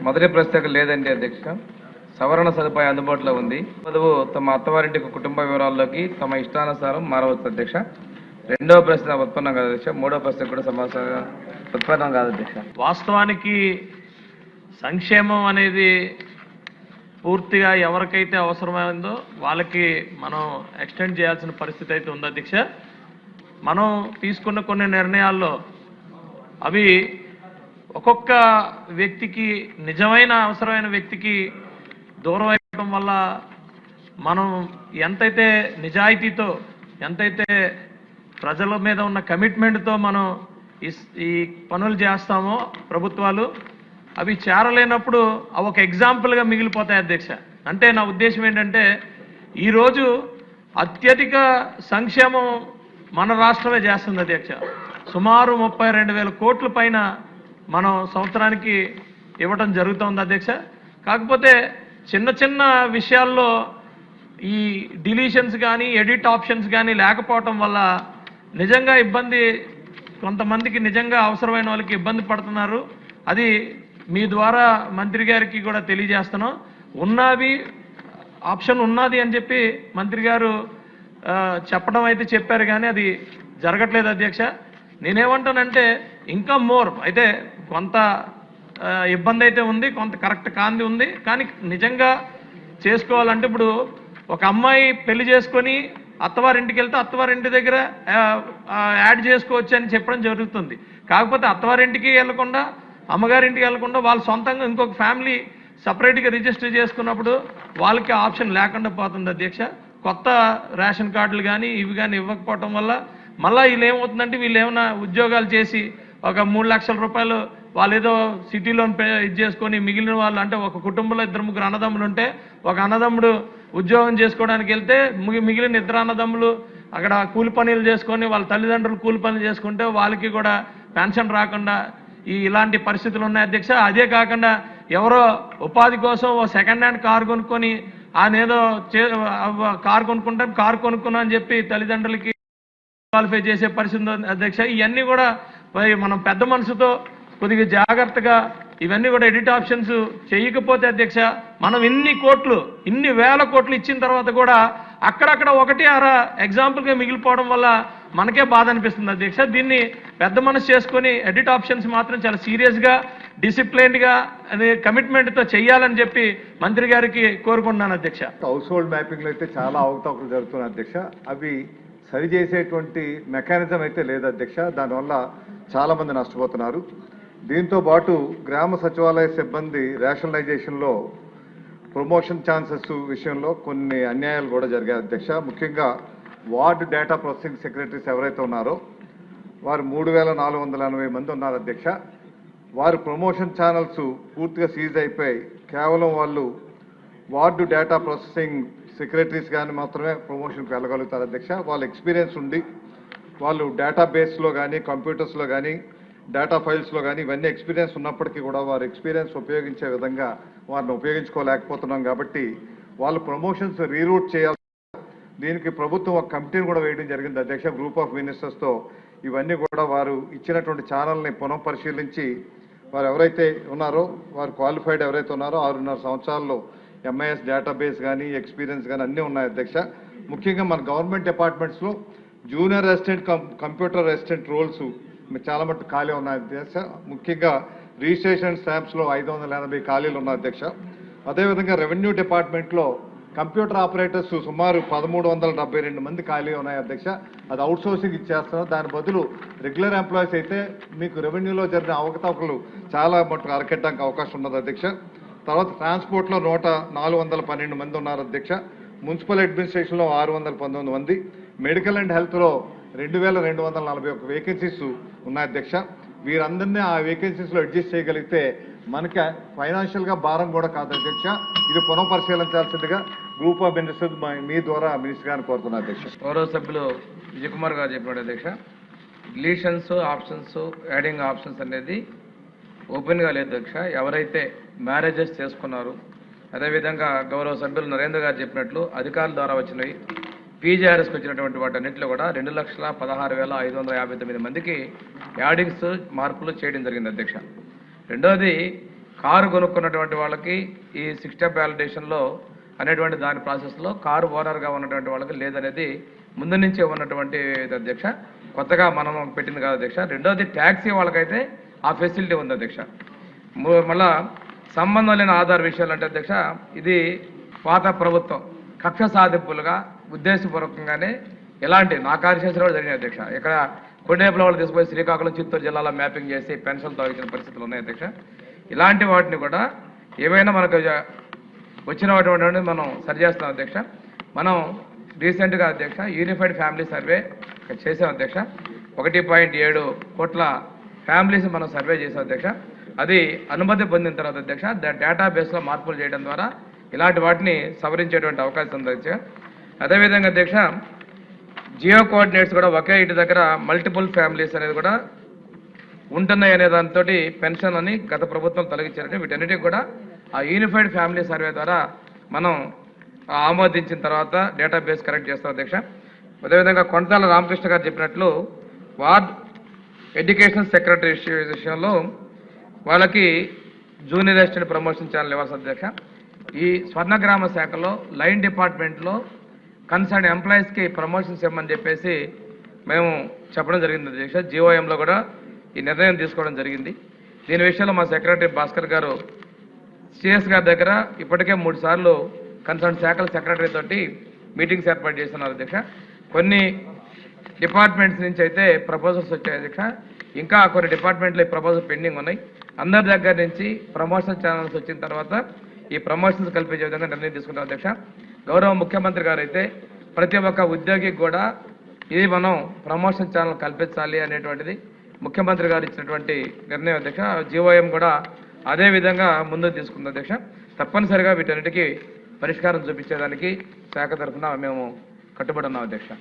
మొదటి ప్రశ్నకు లేదండి అధ్యక్ష. సవరణ సదుపాయం అందుబాటులో ఉంది. వధువు తమ అత్తవారింటి కుటుంబ వివరాల్లోకి తమ ఇష్టానుసారం మారవచ్చు అధ్యక్ష. రెండవ ప్రశ్న ఉత్పన్నం కాదు అధ్యక్ష. మూడవ ప్రశ్న కూడా సమాచారం ఉత్పన్నం కాదు అధ్యక్ష. వాస్తవానికి సంక్షేమం అనేది పూర్తిగా ఎవరికైతే అవసరమైందో వాళ్ళకి మనం ఎక్స్టెండ్ చేయాల్సిన పరిస్థితి అయితే ఉంది అధ్యక్ష. మనం తీసుకున్న కొన్ని నిర్ణయాల్లో అవి ఒక్కొక్క వ్యక్తికి నిజమైన అవసరమైన వ్యక్తికి దూరం అయిపోవడం వల్ల మనం ఎంతైతే నిజాయితీతో ఎంతైతే ప్రజల మీద ఉన్న కమిట్మెంట్తో మనం ఈ పనులు చేస్తామో ప్రభుత్వాలు అవి చేరలేనప్పుడు అవి ఒక ఎగ్జాంపుల్గా మిగిలిపోతాయి అధ్యక్ష. అంటే నా ఉద్దేశం ఏంటంటే ఈరోజు అత్యధిక సంక్షేమం మన రాష్ట్రమే చేస్తుంది అధ్యక్ష. సుమారు 32,000 కోట్ల పైన మనం సంవత్సరానికి ఇవ్వడం జరుగుతుంది అధ్యక్ష. కాకపోతే చిన్న చిన్న విషయాల్లో ఈ డిలీషన్స్ కానీ ఎడిట్ ఆప్షన్స్ కానీ లేకపోవటం వల్ల నిజంగా ఇబ్బంది, కొంతమందికి నిజంగా అవసరమైన వాళ్ళకి ఇబ్బంది పడుతున్నారు. అది మీ ద్వారా మంత్రి గారికి కూడా తెలియజేస్తున్నాం. ఉన్నది ఆప్షన్ ఉన్నది అని చెప్పి మంత్రి గారు చెప్పడం అయితే చెప్పారు, కానీ అది జరగట్లేదు అధ్యక్ష. నేనేమంటానంటే ఇంకా మోర్ అయితే కొంత ఇబ్బంది అయితే ఉంది, కొంత కరెక్ట్ కాంది ఉంది. కానీ నిజంగా చేసుకోవాలంటే ఇప్పుడు ఒక అమ్మాయి పెళ్లి చేసుకొని అత్తవారింటికి వెళ్తే అత్తవారింటి దగ్గర యాడ్ చేసుకోవచ్చు అని చెప్పడం జరుగుతుంది. కాకపోతే అత్తవారింటికి వెళ్లకుండా అమ్మగారింటికి వెళ్లకుండా వాళ్ళు సొంతంగా ఇంకొక ఫ్యామిలీ సపరేట్గా రిజిస్టర్ చేసుకున్నప్పుడు వాళ్ళకి ఆప్షన్ లేకుండా పోతుంది అధ్యక్ష. కొత్త రేషన్ కార్డులు కానీ ఇవి కానీ ఇవ్వకపోవటం వల్ల మళ్ళీ వీళ్ళు ఏమవుతుందంటే వీళ్ళు ఏమైనా ఉద్యోగాలు చేసి ఒక 3 లక్షల రూపాయలు వాళ్ళు ఏదో సిటీలో ఇది చేసుకొని మిగిలిన వాళ్ళు అంటే ఒక కుటుంబంలో 2-3 అన్నదమ్ములు ఉంటే ఒక అన్నదమ్ముడు ఉద్యోగం చేసుకోవడానికి వెళ్తే మిగిలిన 2 అన్నదమ్ములు అక్కడ కూలి పనులు చేసుకొని వాళ్ళ తల్లిదండ్రులు కూలి పనులు చేసుకుంటే వాళ్ళకి కూడా పెన్షన్ రాకుండా ఇలాంటి పరిస్థితులు ఉన్నాయి అధ్యక్ష. అదే కాకుండా ఎవరో ఉపాధి కోసం ఓ సెకండ్ హ్యాండ్ కారు కొనుక్కొని ఆయనేదో కారు కొనుక్కున్నా అని చెప్పి తల్లిదండ్రులకి క్వాలిఫై చేసే పరిస్థితి అధ్యక్ష. ఇవన్నీ కూడా మనం పెద్ద మనసుతో కొద్దిగా జాగ్రత్తగా ఇవన్నీ కూడా ఎడిట్ ఆప్షన్స్ చేయకపోతే అధ్యక్ష, మనం ఇన్ని వేల కోట్లు ఇచ్చిన తర్వాత కూడా అక్కడక్కడ 1-6 ఎగ్జాంపుల్గా మిగిలిపోవడం వల్ల మనకే బాధ అనిపిస్తుంది అధ్యక్ష. దీన్ని పెద్ద మనసు చేసుకొని ఎడిట్ ఆప్షన్స్ మాత్రం చాలా సీరియస్గా డిసిప్లైన్డ్గా అనే కమిట్మెంట్తో చేయాలని చెప్పి మంత్రి గారికి కోరుకుంటున్నాను అధ్యక్ష. హౌస్ హోల్డ్ మ్యాపింగ్లో అయితే చాలా అవకతవకలు జరుగుతున్నాయి అధ్యక్ష. అవి సరిచేసేటువంటి మెకానిజం అయితే లేదు అధ్యక్ష. దానివల్ల చాలామంది నష్టపోతున్నారు. దీంతో పాటు గ్రామ సచివాలయ సిబ్బంది రేషనలైజేషన్లో ప్రమోషన్ ఛాన్సెస్ విషయంలో కొన్ని అన్యాయాలు కూడా జరిగాయి అధ్యక్ష. ముఖ్యంగా వార్డు డేటా ప్రాసెసింగ్ సెక్రటరీస్ ఎవరైతే ఉన్నారో వారు 3,480 మంది ఉన్నారు అధ్యక్ష. వారి ప్రమోషన్ ఛానల్స్ పూర్తిగా సీజ్ అయిపోయి కేవలం వాళ్ళు వార్డు డేటా ప్రాసెసింగ్ సెక్రటరీస్ కానీ మాత్రమే ప్రమోషన్కి వెళ్ళగలుగుతారు అధ్యక్ష. వాళ్ళ ఎక్స్పీరియన్స్ ఉండి వాళ్ళు డేటాబేస్లో కానీ కంప్యూటర్స్లో కానీ డేటా ఫైల్స్లో కానీ ఇవన్నీ ఎక్స్పీరియన్స్ ఉన్నప్పటికీ కూడా వారి ఎక్స్పీరియన్స్ ఉపయోగించే విధంగా వారిని ఉపయోగించుకోలేకపోతున్నాం. కాబట్టి వాళ్ళు ప్రమోషన్స్ రీరూట్ చేయాలి. దీనికి ప్రభుత్వం ఒక కమిటీని కూడా వేయడం జరిగింది అధ్యక్ష. గ్రూప్ ఆఫ్ మినిస్టర్స్తో ఇవన్నీ కూడా వారు ఇచ్చినటువంటి ఛానల్ని పునః పరిశీలించి వారు ఎవరైతే ఉన్నారో వారు క్వాలిఫైడ్ ఎవరైతే ఉన్నారో 6.5 సంవత్సరాల్లో ఎంఐఎస్ డేటాబేస్ కానీ ఎక్స్పీరియన్స్ కానీ అన్నీ ఉన్నాయి అధ్యక్ష. ముఖ్యంగా మన గవర్నమెంట్ డిపార్ట్మెంట్స్లో junior assistant computer assistant roles చాలా మట్టు ఖాళీ ఉన్నాయి అధ్యక్ష. ముఖ్యంగా రిజిస్ట్రేషన్ స్టాంప్స్లో 580 ఖాళీలు ఉన్నాయి అధ్యక్ష. అదేవిధంగా రెవెన్యూ డిపార్ట్మెంట్లో కంప్యూటర్ ఆపరేటర్స్ సుమారు 1,372 మంది ఖాళీ ఉన్నాయి అధ్యక్ష. అది అవుట్ సోర్సింగ్ ఇచ్చేస్తున్నారు. దాని బదులు రెగ్యులర్ ఎంప్లాయీస్ అయితే మీకు రెవెన్యూలో జరిగిన అవకతవకలు చాలా మట్టుకు అరకెట్టడానికి అవకాశం ఉన్నది అధ్యక్ష. తర్వాత ట్రాన్స్పోర్ట్లో 412 మంది ఉన్నారు అధ్యక్ష. మున్సిపల్ అడ్మినిస్ట్రేషన్లో 619 మంది, మెడికల్ అండ్ హెల్త్లో 2,241 వేకెన్సీస్ ఉన్నాయి అధ్యక్ష. వీరందరినీ ఆ వేకెన్సీస్లో అడ్జస్ట్ చేయగలిగితే మనకి ఫైనాన్షియల్గా భారం కూడా కాదు అధ్యక్ష. ఇది పునఃపరిశీలించాల్సిందిగా గ్రూప్ ఆఫ్ మినిస్టర్స్ మీ ద్వారా మినిస్టర్ గారిని కోరుతున్నారు అధ్యక్ష. గౌరవ సభ్యులు విజయ్ కుమార్ గారు చెప్పినాడు అధ్యక్ష. డిలీషన్స్ ఆప్షన్స్ యాడింగ్ ఆప్షన్స్ అనేది ఓపెన్గా లేదు అధ్యక్ష. ఎవరైతే మ్యారేజెస్ చేసుకున్నారు, అదేవిధంగా గౌరవ సభ్యులు నరేంద్ర గారు చెప్పినట్లు అధికారుల ద్వారా వచ్చినవి పీజీఆర్ఎస్కి వచ్చినటువంటి వాటన్నింటిలో కూడా 2,16,559 మందికి యాడింగ్స్ మార్పులు చేయడం జరిగింది అధ్యక్ష. రెండవది కారు కొనుక్కున్నటువంటి వాళ్ళకి ఈ 6 స్టెప్ వ్యాలిడేషన్లో అనేటువంటి దాని ప్రాసెస్లో కారు ఓనర్గా ఉన్నటువంటి వాళ్ళకి లేదనేది ముందు నుంచే ఉన్నటువంటి అధ్యక్ష, కొత్తగా మనం పెట్టింది కాదు అధ్యక్ష. రెండోది ట్యాక్సీ వాళ్ళకైతే ఆ ఫెసిలిటీ ఉంది అధ్యక్ష. మళ్ళా సంబంధం లేని ఆధార్ విషయాలు అంటే అధ్యక్ష, ఇది పాత ప్రభుత్వం కక్ష సాధింపులుగా ఉద్దేశపూర్వకంగానే ఇలాంటి నా కార్యశేషులు కూడా జరిగినాయి అధ్యక్ష. ఇక్కడ కొండేపుల వాళ్ళు తీసుకుపోయి శ్రీకాకుళం, చిత్తూరు జిల్లాలో మ్యాపింగ్ చేసి పెన్షన్ తొలగించిన పరిస్థితులు ఉన్నాయి అధ్యక్ష. ఇలాంటి వాటిని కూడా ఏవైనా మనకు వచ్చినటువంటి మనం సరిచేస్తాం అధ్యక్ష. మనం రీసెంట్గా అధ్యక్ష యూనిఫైడ్ ఫ్యామిలీ సర్వే చేసాం అధ్యక్ష. 1.7 కోట్ల ఫ్యామిలీస్ మనం సర్వే చేసాం అధ్యక్ష. అది అనుమతి పొందిన తర్వాత అధ్యక్ష డేటాబేస్లో మార్పులు చేయడం ద్వారా ఇలాంటి వాటిని సవరించేటువంటి అవకాశం ఉంది అధ్యక్ష. అదేవిధంగా అధ్యక్ష జియో కోఆర్డినేట్స్ కూడా ఒకే ఇంటి దగ్గర మల్టిపుల్ ఫ్యామిలీస్ అనేది కూడా ఉంటున్నాయి అనే దాంతో పెన్షన్ అని గత ప్రభుత్వం తొలగించారంటే వీటన్నిటికి కూడా ఆ యూనిఫైడ్ ఫ్యామిలీ సర్వే ద్వారా మనం ఆమోదించిన తర్వాత డేటాబేస్ కరెక్ట్ చేస్తాం అధ్యక్ష. అదేవిధంగా కొండతాల రామకృష్ణ గారు చెప్పినట్లు వార్డ్ ఎడ్యుకేషన్ సెక్రటరీ విషయంలో వాళ్ళకి జూనియర్ అసిస్టెంట్ ప్రమోషన్ ఛానల్ ఇవ్వాల్సి అధ్యక్ష. ఈ స్వర్ణగ్రామ శాఖలో లైన్ డిపార్ట్మెంట్లో కన్సర్న్ ఎంప్లాయీస్కి ప్రమోషన్స్ ఇవ్వమని చెప్పేసి మేము చెప్పడం జరిగింది అధ్యక్ష. జీఓఎంలో కూడా ఈ నిర్ణయం తీసుకోవడం జరిగింది. దీని విషయంలో మా సెక్రటరీ భాస్కర్ గారు సిఎస్ గారి దగ్గర ఇప్పటికే 3 సార్లు కన్సర్న్ శాఖల సెక్రటరీ తోటి మీటింగ్స్ ఏర్పాటు చేస్తున్నారు అధ్యక్ష. కొన్ని డిపార్ట్మెంట్స్ నుంచి అయితే ప్రపోజల్స్ వచ్చాయి అధ్యక్ష. ఇంకా కొన్ని డిపార్ట్మెంట్లో ఈ ప్రపోజల్ పెండింగ్ ఉన్నాయి. అందరి దగ్గర నుంచి ప్రమోషన్ ఛానల్స్ వచ్చిన తర్వాత ఈ ప్రమోషన్స్ కల్పించే విధంగా నిర్ణయం తీసుకుంటాం అధ్యక్ష. గౌరవ ముఖ్యమంత్రి గారు అయితే ప్రతి ఒక్క ఉద్యోగికి కూడా ఇది మనం ప్రమోషన్ ఛానల్ కల్పించాలి అనేటువంటిది ముఖ్యమంత్రి గారు ఇచ్చినటువంటి నిర్ణయం అధ్యక్ష. జీఓఎం కూడా అదే విధంగా ముందుకు తీసుకుంది అధ్యక్ష. తప్పనిసరిగా వీటన్నిటికీ పరిష్కారం చూపించేదానికి శాఖ తరఫున మేము కట్టుబడి ఉన్నాం అధ్యక్ష.